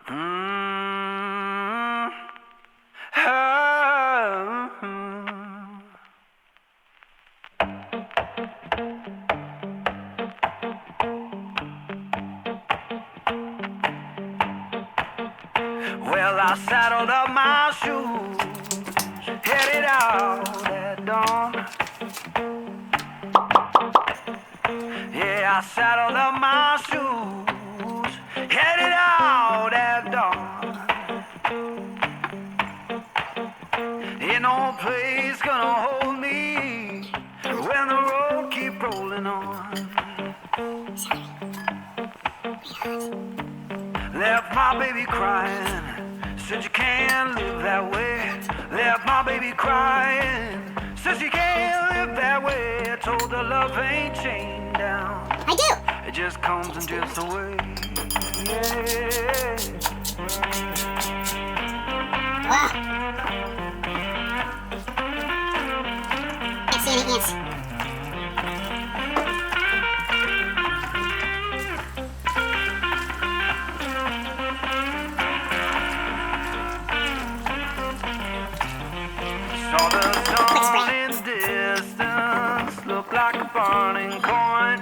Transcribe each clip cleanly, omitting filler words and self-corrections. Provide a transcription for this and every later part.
Mm, oh. Well, I saddled up my shoes, headed out at dawn. Yeah, I saddled up my shoes, headed out at dawn. Ain't no place gonna hold me when the road keep rolling on. Left my baby crying, said you can't live that way. Left my baby crying, said you can't live that way. I told her love ain't chained down. I do. It just comes and drifts away. Wow. Can't see any ants. Saw the sun in the distance, looked like a burning coin.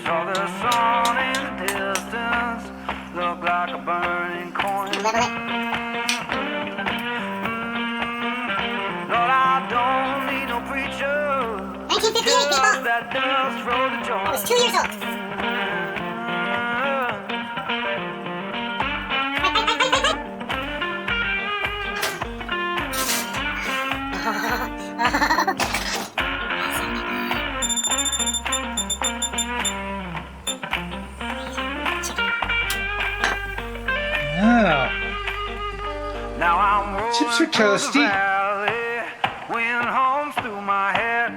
Saw the sun in the distance, looked like a burning coin. Level it. Lord, I don't need no preacher. 1958, Just people. that dust for the joy. I was 2 years old. Oh, Now I'm rolling chips are through the toasty. valley, wind hums through my head.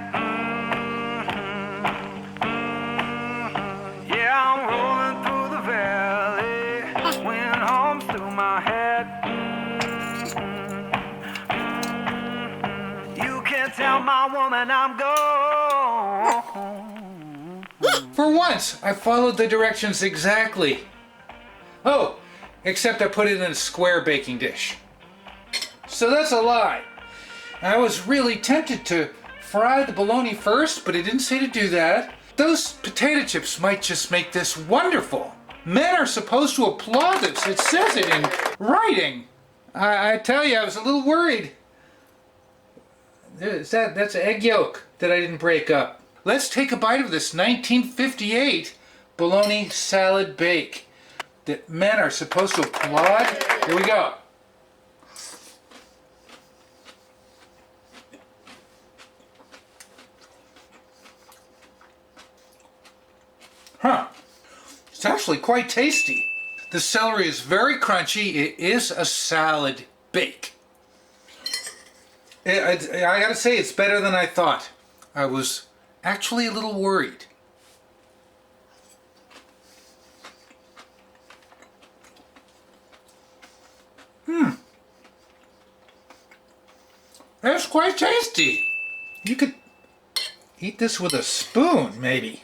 Yeah, I'm rolling through the valley, wind hums through my head. You can't tell my woman I'm gone. For once, I followed the directions exactly. Oh, except I put it in a square baking dish. So that's a lie. I was really tempted to fry the bologna first, but it didn't say to do that. Those potato chips might just make this wonderful. Men are supposed to applaud this. It says it in writing. I tell you, I was a little worried. That's egg yolk that I didn't break up. Let's take a bite of this 1958 bologna salad bake that men are supposed to applaud. Here we go. Huh. It's actually quite tasty. The celery is very crunchy. It is a salad bake. I gotta say, it's better than I thought. I was actually a little worried. That's quite tasty. You could eat this with a spoon, maybe.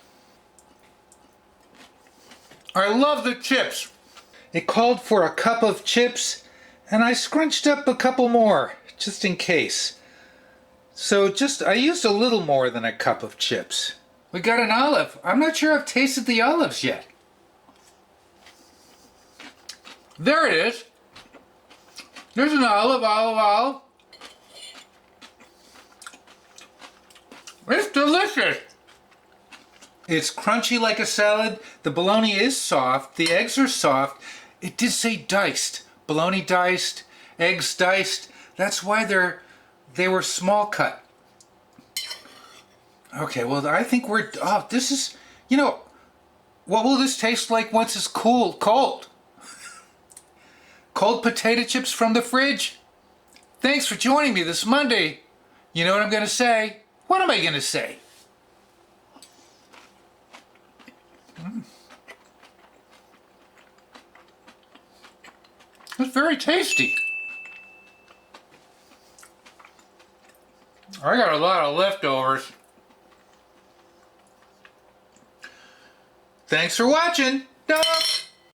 I love the chips. It called for a cup of chips, and I scrunched up a couple more, just in case. So I used a little more than a cup of chips. We got an olive. I'm not sure I've tasted the olives yet. There it is. There's an olive. It's delicious. It's crunchy like a salad. The bologna is soft. The eggs are soft. It did say diced. Bologna diced, eggs diced. That's why they were small cut. Okay, well, I think this is, what will this taste like once it's cold? Cold potato chips from the fridge. Thanks for joining me this Monday. You know what I'm going to say? What am I going to say? It's very tasty. I got a lot of leftovers. Thanks for watching. Duh.